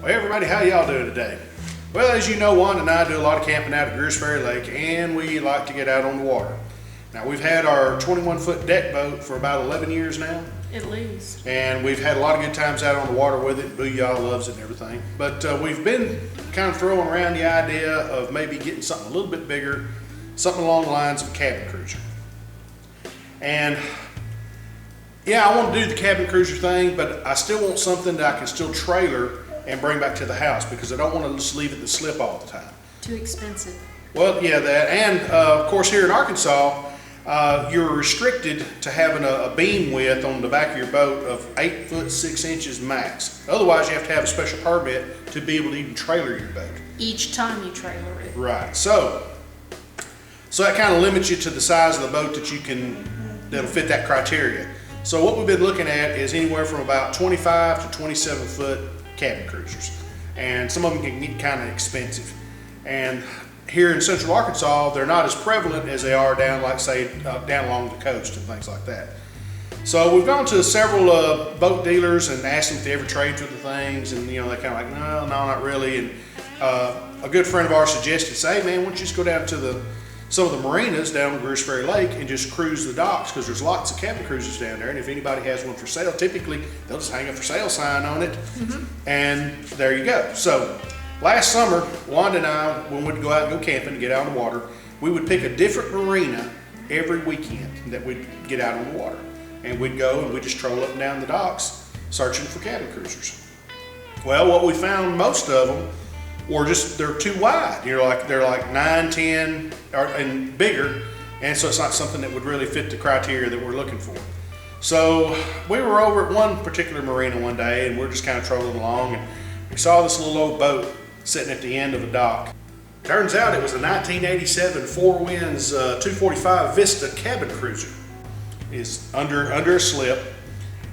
Well, everybody, how y'all doing today? Well, as you know, Wanda and I do a lot of camping out at Greers Ferry Lake, and we like to get out on the water. Now, we've had our 21-foot deck boat for about 11 years now. At least. And we've had a lot of good times out on the water with it. Booyah loves it and everything. But we've been kind of throwing around the idea of maybe getting something a little bit bigger, something along the lines of a cabin cruiser. And yeah, I want to do the cabin cruiser thing, but I still want something that I can still trailer and bring back to the house, because I don't want to just leave it to slip all the time. Too expensive. Well, yeah, that, and of course here in Arkansas, you're restricted to having a beam width on the back of your boat of 8 foot 6 inches max. Otherwise, you have to have a special permit to be able to even trailer your boat. Each time you trailer it. Right. So that kind of limits you to the size of the boat that'll fit that criteria. So what we've been looking at is anywhere from about 25 to 27 foot cabin cruisers, and some of them can get kind of expensive. And here in Central Arkansas, they're not as prevalent as they are down, like say, down along the coast and things like that. So we've gone to several boat dealers and asked them if they ever trade for the things, and they're kind of like, no, not really. And a good friend of ours suggested, say, hey man, why don't you just go down to some of the marinas down on Greers Ferry Lake and just cruise the docks, because there's lots of cabin cruisers down there, and if anybody has one for sale, typically they'll just hang a for sale sign on it, and there you go. So last summer, Wanda and I, when we'd go out and go camping and get out on the water, we would pick a different marina every weekend that we'd get out on the water, and we'd go and we'd just troll up and down the docks searching for cabin cruisers. Well, what we found, most of them were just, they're too wide. They're like 9, 10 and bigger, and so it's not something that would really fit the criteria that we're looking for. So we were over at one particular marina one day, and we're just kind of trolling along, and we saw this little old boat sitting at the end of a dock. Turns out it was a 1987 Four Winds 245 Vista cabin cruiser. It's under a slip,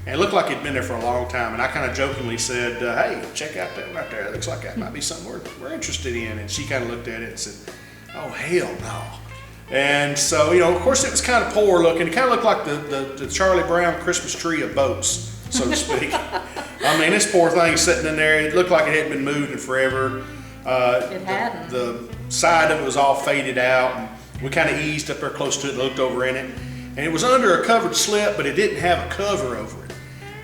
and it looked like it'd been there for a long time. And I kind of jokingly said, hey, check out that right there. It looks like that might be something we're interested in. And she kind of looked at it and said, oh, hell no. And so, of course it was kind of poor looking. It kind of looked like the Charlie Brown Christmas tree of boats, so to speak. I mean, this poor thing sitting in there, it looked like it hadn't been moved in forever. It hadn't. The side of it was all faded out, and we kind of eased up there close to it and looked over in it. And it was under a covered slip, but it didn't have a cover over it.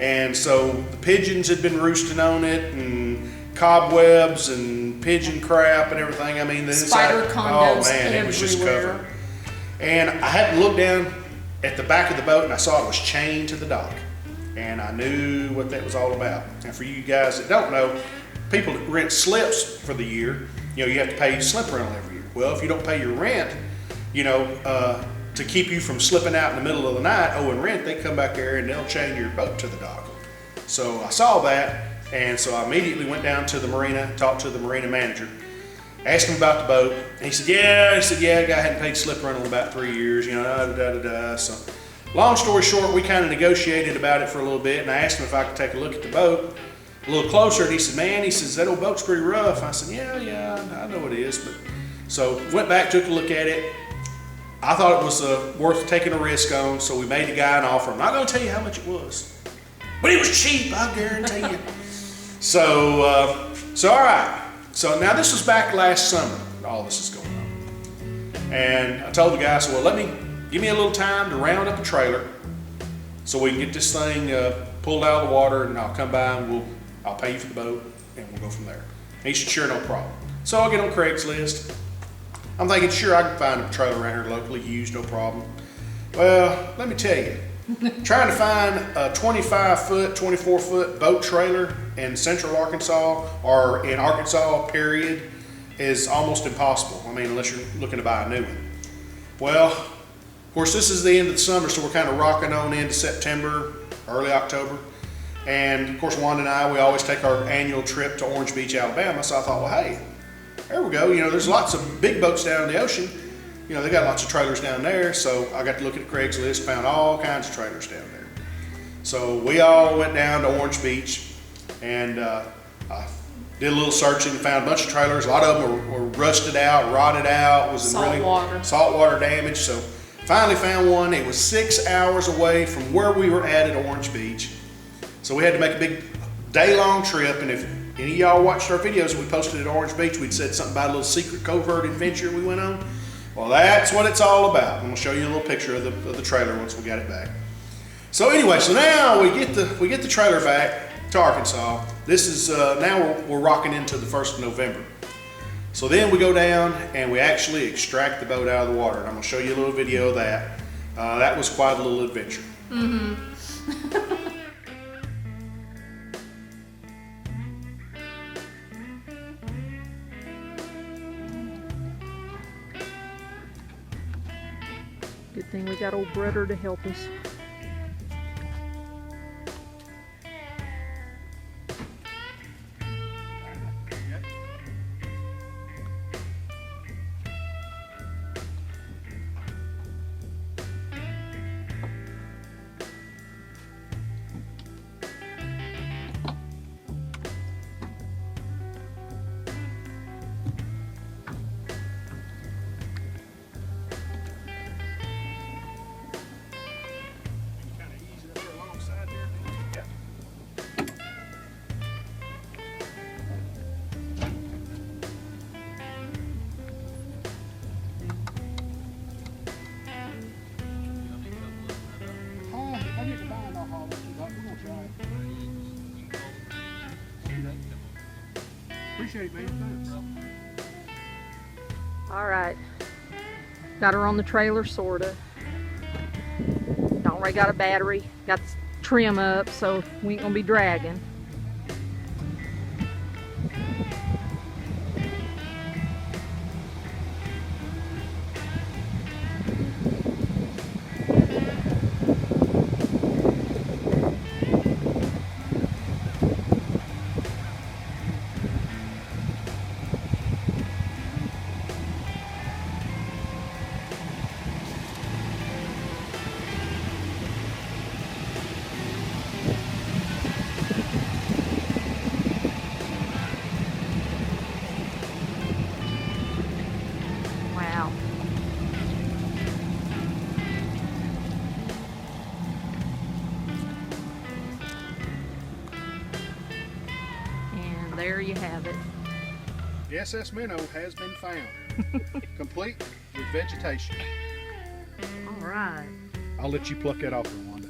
And so the pigeons had been roosting on it, and cobwebs and pigeon crap and everything. I mean, the spider inside, condos oh man, everywhere. It was just covered. And I had to look down at the back of the boat, and I saw it was chained to the dock. And I knew what that was all about. And for you guys that don't know, people that rent slips for the year, you have to pay slip rental every year. Well, if you don't pay your rent, to keep you from slipping out in the middle of the night owing rent, they come back there and they'll chain your boat to the dock. So I saw that, and so I immediately went down to the marina, talked to the marina manager, asked him about the boat, and he said, yeah, the guy hadn't paid slip rental in about 3 years, So long story short, we kind of negotiated about it for a little bit, and I asked him if I could take a look at the boat a little closer, and he said, man, that old boat's pretty rough. I said, yeah, I know it is. But so went back, took a look at it. I thought it was worth taking a risk on, so we made the guy an offer. I'm not going to tell you how much it was, but it was cheap, I guarantee you. So all right. So now this was back last summer, all this is going on. And I told the guy, so give me a little time to round up a trailer so we can get this thing pulled out of the water, and I'll come by and I'll pay you for the boat, and we'll go from there. And he said, sure, no problem. So I'll get on Craigslist. I'm thinking, sure, I can find a trailer around here locally used, no problem. Well, let me tell you, trying to find a 25-foot, 24-foot boat trailer in Central Arkansas, or in Arkansas, period, is almost impossible. I mean, unless you're looking to buy a new one. Well, of course, this is the end of the summer, so we're kind of rocking on into September, early October. And of course, Wanda and I, we always take our annual trip to Orange Beach, Alabama. So I thought, well, hey, there we go. There's lots of big boats down in the ocean. They got lots of trailers down there. So I got to look at Craigslist, found all kinds of trailers down there. So we all went down to Orange Beach, and I did a little searching, found a bunch of trailers. A lot of them were rusted out, rotted out, was in saltwater damage. So finally found one. It was 6 hours away from where we were at Orange Beach. So we had to make a big day-long trip, and if any of y'all watched our videos we posted at Orange Beach, we'd said something about a little secret covert adventure we went on. Well, that's what it's all about. I'm gonna show you a little picture of the trailer once we got it back. So anyway, so now we get the trailer back to Arkansas. This is now we're rocking into the 1st of November. So then we go down and we actually extract the boat out of the water. And I'm gonna show you a little video of that. That was quite a little adventure. Good thing we got old brother to help us. Appreciate it, man. All right, got her on the trailer, sorta. Already got a battery, got the trim up, so we ain't gonna be dragging. Wow. And there you have it. The SS Minnow has been found, complete with vegetation. All right. I'll let you pluck that off, Wanda.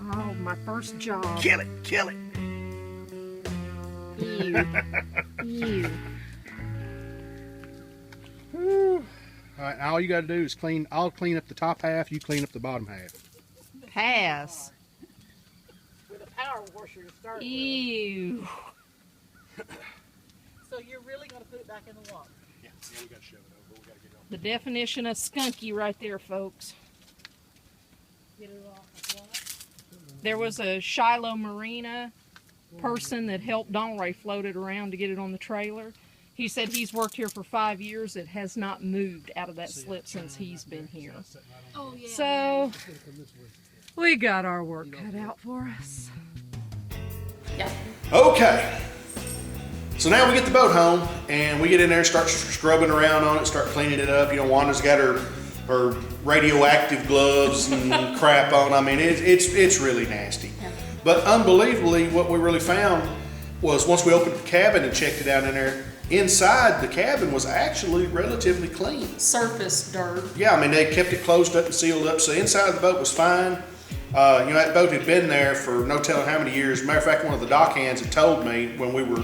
Oh, my first job. Kill it, kill it. Ew. Ew. Whew. All right, all you got to do is clean. I'll clean up the top half. You clean up the bottom half. Pass. With a power washer to start with. Ew. So you're really going to put it back in the water? Yeah, we got to shove it over. We got to get it on. The definition of skunky right there, folks. Get it off of what? There was a Shiloh Marina person that helped Donray float it around to get it on the trailer. He said he's worked here for 5 years. It has not moved out of that slip since he's been here. Oh, yeah. So, we got our work cut out for us. Yeah. Okay. So now we get the boat home and we get in there, start scrubbing around on it, start cleaning it up. You know, Wanda's got her radioactive gloves and crap on. I mean, it's really nasty. But unbelievably, what we really found was once we opened the cabin and checked it out in there, inside the cabin was actually relatively clean. Surface dirt. Yeah, I mean, they kept it closed up and sealed up, so inside of the boat was fine. You know, that boat had been there for no telling how many years. Matter of fact, one of the dock hands had told me when we were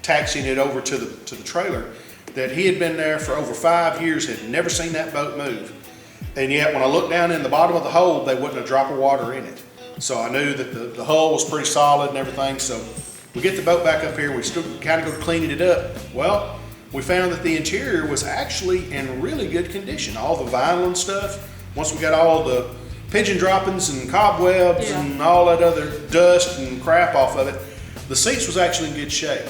taxiing it over to the trailer that he had been there for over 5 years, had never seen that boat move. And yet, when I looked down in the bottom of the hold, there wasn't a drop of water in it. So I knew that the hull was pretty solid and everything. So we get the boat back up here, we still kind of go cleaning it up. Well, we found that the interior was actually in really good condition. All the vinyl and stuff, once we got all the pigeon droppings and cobwebs and all that other dust and crap off of it, the seats was actually in good shape.